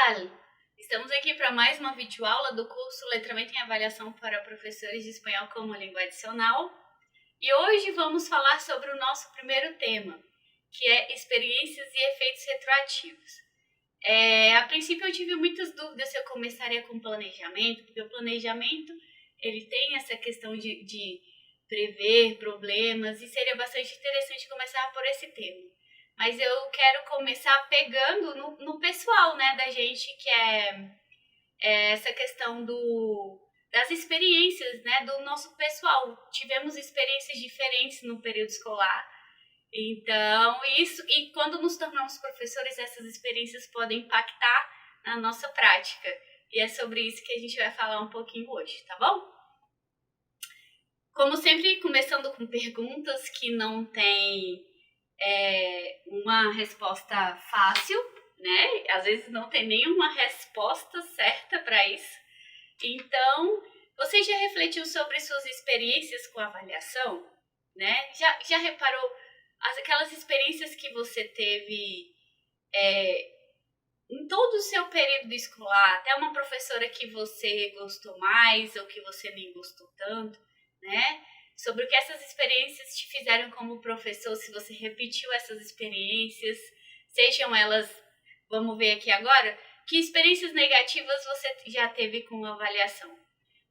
tal? Estamos aqui para mais uma videoaula do curso Letramento em Avaliação para Professores de Espanhol como Língua Adicional. E hoje vamos falar sobre o nosso primeiro tema, que é experiências e efeitos retroativos. A princípio eu tive muitas dúvidas se eu começaria com planejamento, porque o planejamento ele tem essa questão de prever problemas e seria bastante interessante começar por esse tema. Mas eu quero começar pegando no pessoal, né, da gente, que é essa questão das experiências, né, do nosso pessoal. Tivemos experiências diferentes no período escolar. Então, e quando nos tornamos professores, essas experiências podem impactar na nossa prática. E é sobre isso que a gente vai falar um pouquinho hoje, tá bom? Como sempre, começando com perguntas que não tem uma resposta fácil, né? Às vezes não tem nenhuma resposta certa para isso. Então, você já refletiu sobre suas experiências com avaliação, né? Já reparou aquelas experiências que você teve em todo o seu período escolar, até uma professora que você gostou mais ou que você nem gostou tanto, né? Sobre o que essas experiências te fizeram como professor, se você repetiu essas experiências, sejam elas, vamos ver aqui agora, que experiências negativas você já teve com avaliação.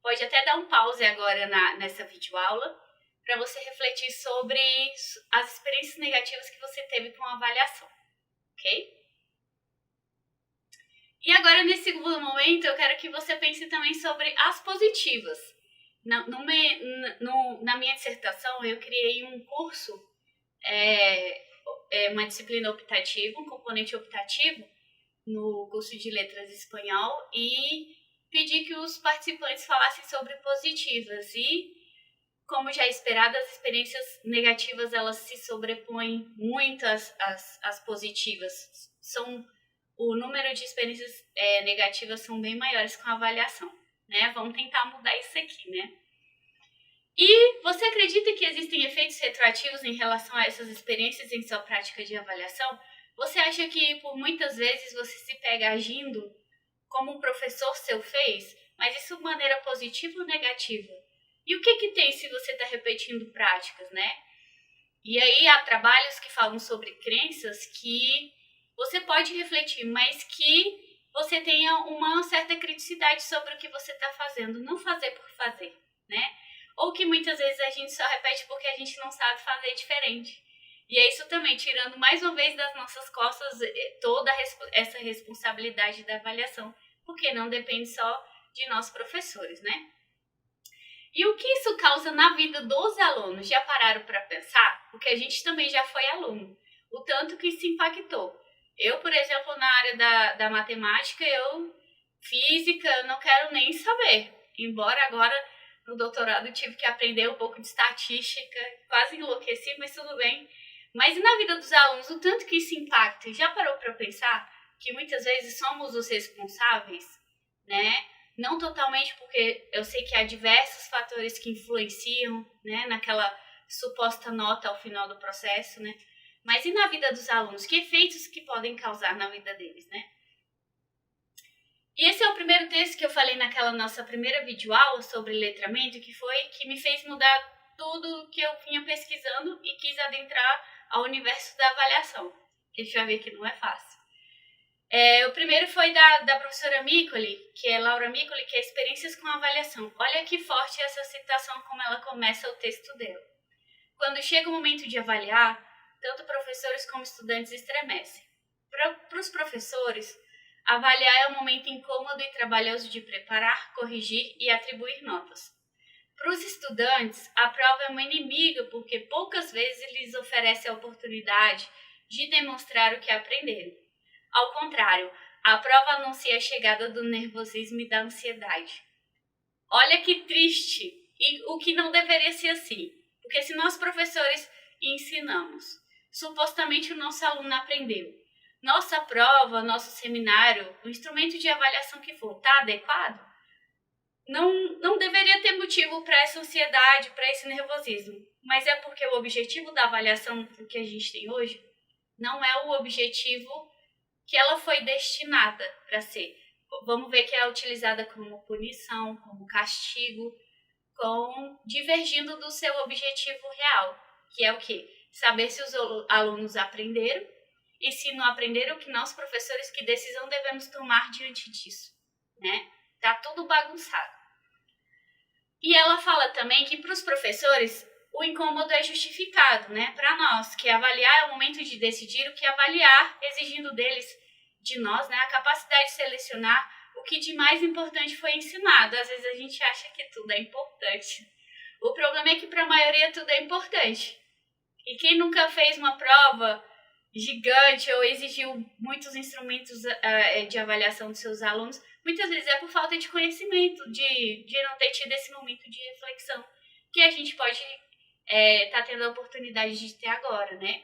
Pode até dar um pause agora nessa videoaula, para você refletir sobre as experiências negativas que você teve com avaliação, ok? E agora, nesse segundo momento, eu quero que você pense também sobre as positivas. Na minha dissertação, eu criei um curso, uma disciplina optativa, um componente optativo no curso de Letras Espanhol e pedi que os participantes falassem sobre positivas. E, como já é esperado, as experiências negativas elas se sobrepõem muito às positivas. O número de experiências negativas são bem maiores com a avaliação, né? Vamos tentar mudar isso aqui, né? E você acredita que existem efeitos retroativos em relação a essas experiências em sua prática de avaliação? Você acha que por muitas vezes você se pega agindo como um professor seu fez, mas isso de maneira positiva ou negativa? E o que tem se você está repetindo práticas, né? E aí há trabalhos que falam sobre crenças que você pode refletir, mas que você tenha uma certa criticidade sobre o que você está fazendo, não fazer por fazer, né? Ou que muitas vezes a gente só repete porque a gente não sabe fazer diferente. E é isso também, tirando mais uma vez das nossas costas toda essa responsabilidade da avaliação, porque não depende só de nós professores, né? E o que isso causa na vida dos alunos? Já pararam para pensar? Porque a gente também já foi aluno. O tanto que isso impactou. Eu, por exemplo, na área da matemática, física, não quero nem saber. Embora agora, no doutorado, eu tive que aprender um pouco de estatística, quase enlouqueci, mas tudo bem. Mas e na vida dos alunos, o tanto que isso impacta? Já parou para pensar que muitas vezes somos os responsáveis, né? Não totalmente, porque eu sei que há diversos fatores que influenciam, né, naquela suposta nota ao final do processo, né? Mas e na vida dos alunos? Que efeitos que podem causar na vida deles, né? E esse é o primeiro texto que eu falei naquela nossa primeira videoaula sobre letramento, que me fez mudar tudo que eu vinha pesquisando e quis adentrar ao universo da avaliação. Que a gente vai ver que não é fácil. O primeiro foi da professora Micoli, que é Laura Micoli, que é Experiências com Avaliação. Olha que forte essa citação, como ela começa o texto dela. Quando chega o momento de avaliar, tanto professores como estudantes estremecem. Para os professores, avaliar é um momento incômodo e trabalhoso de preparar, corrigir e atribuir notas. Para os estudantes, a prova é uma inimiga porque poucas vezes lhes oferece a oportunidade de demonstrar o que aprenderam. Ao contrário, a prova anuncia a chegada do nervosismo e da ansiedade. Olha que triste, e o que não deveria ser assim. Porque se nós professores ensinamos, supostamente o nosso aluno aprendeu. Nossa prova, nosso seminário, o instrumento de avaliação que for, está adequado? Não deveria ter motivo para essa ansiedade, para esse nervosismo. Mas é porque o objetivo da avaliação que a gente tem hoje não é o objetivo que ela foi destinada para ser. Vamos ver que é utilizada como punição, como castigo, divergindo do seu objetivo real, que é o quê? Saber se os alunos aprenderam e se não aprenderam, o que nós, professores, que decisão devemos tomar diante disso, né? Tá tudo bagunçado. E ela fala também que para os professores o incômodo é justificado, né? Para nós, que avaliar é o momento de decidir o que avaliar, exigindo deles, de nós, né, a capacidade de selecionar o que de mais importante foi ensinado. Às vezes a gente acha que tudo é importante. O problema é que para a maioria tudo é importante. E quem nunca fez uma prova gigante ou exigiu muitos instrumentos de avaliação dos seus alunos, muitas vezes é por falta de conhecimento, de não ter tido esse momento de reflexão que a gente pode tá tendo a oportunidade de ter agora, né?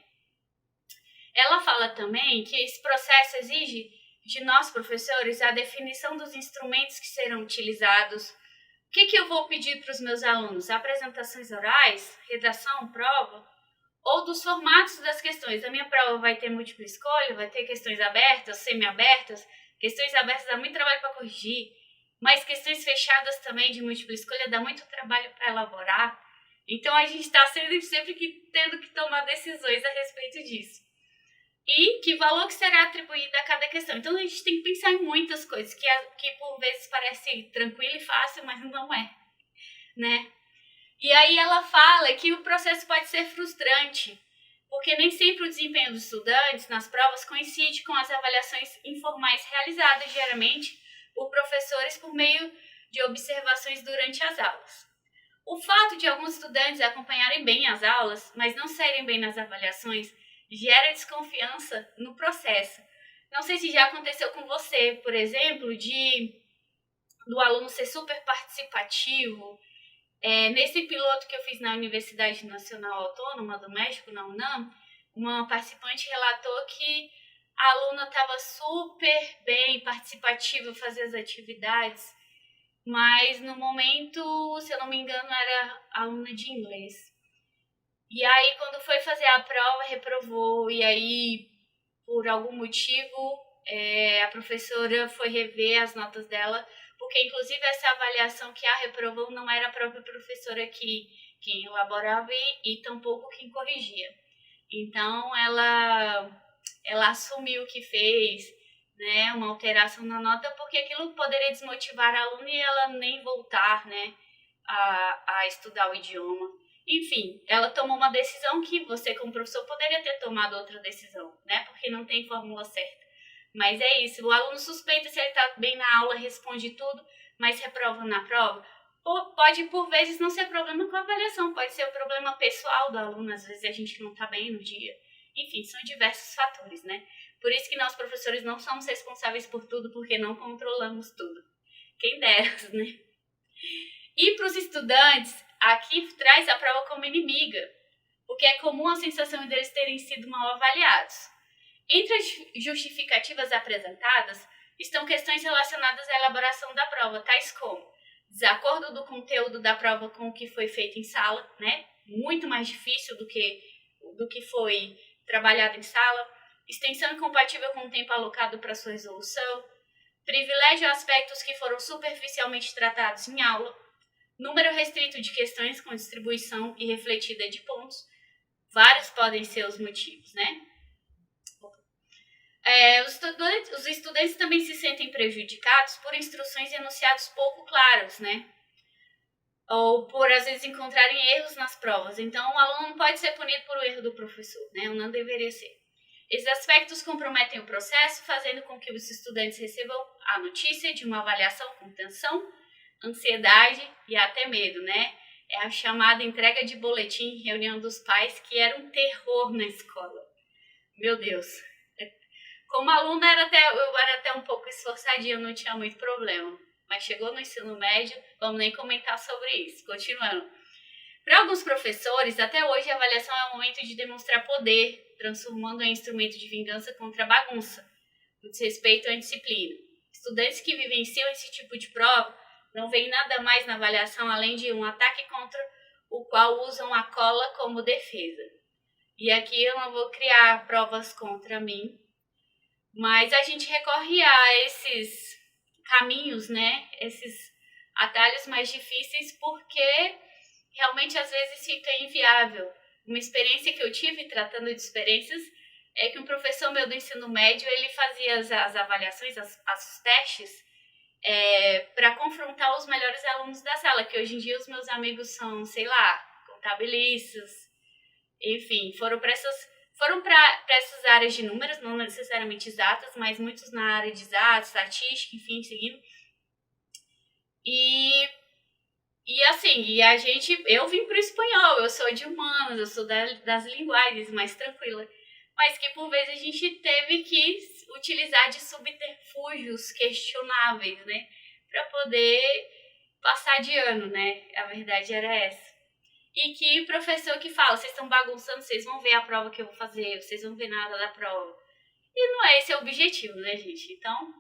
Ela fala também que esse processo exige de nós, professores, a definição dos instrumentos que serão utilizados. O que eu vou pedir para os meus alunos? Apresentações orais, redação, prova? Ou dos formatos das questões? A minha prova vai ter múltipla escolha, vai ter questões abertas, semi-abertas. Questões abertas dá muito trabalho para corrigir, mas questões fechadas também de múltipla escolha dá muito trabalho para elaborar. Então a gente está sempre tendo que tomar decisões a respeito disso. E que valor que será atribuído a cada questão. Então a gente tem que pensar em muitas coisas que por vezes parece tranquilo e fácil, mas não é, né? E aí ela fala que o processo pode ser frustrante, porque nem sempre o desempenho dos estudantes nas provas coincide com as avaliações informais realizadas, geralmente, por professores por meio de observações durante as aulas. O fato de alguns estudantes acompanharem bem as aulas, mas não saírem bem nas avaliações, gera desconfiança no processo. Não sei se já aconteceu com você, por exemplo, do aluno ser super participativo. Nesse piloto que eu fiz na Universidade Nacional Autônoma do México, na UNAM, uma participante relatou que a aluna estava super bem participativa, fazia as atividades, mas no momento, se eu não me engano, era aluna de inglês. E aí, quando foi fazer a prova, reprovou, e aí, por algum motivo, a professora foi rever as notas dela, porque inclusive essa avaliação que a reprovou não era a própria professora quem elaborava e tampouco quem corrigia. Então ela assumiu que fez, né, uma alteração na nota, porque aquilo poderia desmotivar a aluna e ela nem voltar, né, a estudar o idioma. Enfim, ela tomou uma decisão que você como professor poderia ter tomado outra decisão, né, porque não tem fórmula certa. Mas é isso, o aluno suspeita se ele está bem na aula, responde tudo, mas reprova na prova. Pode, por vezes, não ser problema com a avaliação, pode ser o problema pessoal do aluno, às vezes a gente não está bem no dia. Enfim, são diversos fatores, né? Por isso que nós, professores, não somos responsáveis por tudo, porque não controlamos tudo. Quem dera, né? E para os estudantes, aqui traz a prova como inimiga, porque é comum a sensação deles terem sido mal avaliados. Entre as justificativas apresentadas estão questões relacionadas à elaboração da prova, tais como desacordo do conteúdo da prova com o que foi feito em sala, né? Muito mais difícil do que foi trabalhado em sala, extensão incompatível com o tempo alocado para sua resolução, privilégio a aspectos que foram superficialmente tratados em aula, número restrito de questões com distribuição irrefletida de pontos. Vários podem ser os motivos, né? Os estudantes também se sentem prejudicados por instruções e enunciados pouco claros, né? Ou por, às vezes, encontrarem erros nas provas. Então, o aluno não pode ser punido por o erro do professor, né? Ou não deveria ser. Esses aspectos comprometem o processo, fazendo com que os estudantes recebam a notícia de uma avaliação com tensão, ansiedade e até medo, né? É a chamada entrega de boletim, reunião dos pais, que era um terror na escola. Meu Deus! Como aluna, eu era até um pouco esforçadinha, não tinha muito problema. Mas chegou no ensino médio, vamos nem comentar sobre isso. Continuando. Para alguns professores, até hoje a avaliação é um momento de demonstrar poder, transformando em instrumento de vingança contra a bagunça, no desrespeito à disciplina. Estudantes que vivenciam esse tipo de prova não veem nada mais na avaliação além de um ataque contra o qual usam a cola como defesa. E aqui eu não vou criar provas contra mim, Mas a gente recorre a esses caminhos, né? Esses atalhos mais difíceis, porque realmente às vezes fica inviável. Uma experiência que eu tive, tratando de experiências, é que um professor meu do ensino médio, ele fazia as avaliações, os testes, para confrontar os melhores alunos da sala, que hoje em dia os meus amigos são, sei lá, contabilistas, enfim, foram para essas áreas de números, não necessariamente exatas, mas muitos na área de exatas, estatística, enfim, seguindo. E assim, eu vim pro espanhol, eu sou de humanas, eu sou das linguagens mais tranquila, mas que por vezes a gente teve que utilizar de subterfúgios questionáveis, né, para poder passar de ano, né, a verdade era essa. E que professor que fala, vocês estão bagunçando, vocês vão ver a prova que eu vou fazer, vocês vão ver nada da prova. E não é esse o objetivo, né, gente? Então,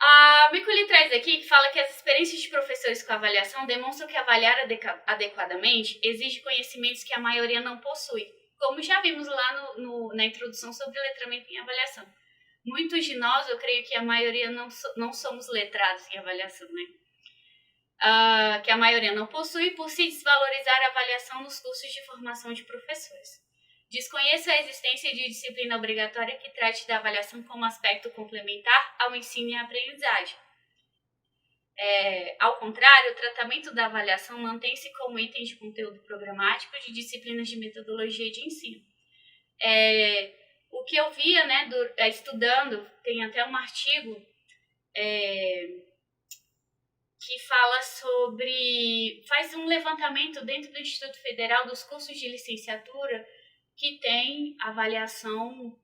a Miculi traz aqui que fala que as experiências de professores com avaliação demonstram que avaliar adequadamente exige conhecimentos que a maioria não possui, como já vimos lá na introdução sobre letramento em avaliação. Muitos de nós, eu creio que a maioria não somos letrados em avaliação, né? Que a maioria não possui por se desvalorizar a avaliação nos cursos de formação de professores. Desconheço a existência de disciplina obrigatória que trate da avaliação como aspecto complementar ao ensino e à aprendizagem. Ao contrário, o tratamento da avaliação mantém-se como item de conteúdo programático de disciplinas de metodologia de ensino. O que eu via, né, estudando, tem até um artigo que fala faz um levantamento dentro do Instituto Federal dos cursos de licenciatura que tem avaliação,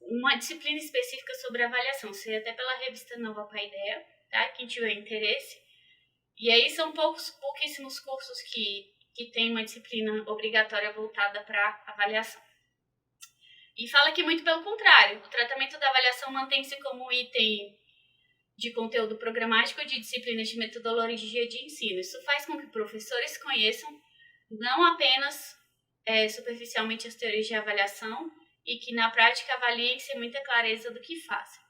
uma disciplina específica sobre avaliação, seria até pela revista Nova Paideia, tá? Quem tiver interesse. E aí são pouquíssimos cursos que tem uma disciplina obrigatória voltada para avaliação. E fala que muito pelo contrário, o tratamento da avaliação mantém-se como item de conteúdo programático de disciplinas de metodologia de ensino. Isso faz com que professores conheçam não apenas superficialmente as teorias de avaliação e que na prática avaliem sem muita clareza do que fazem.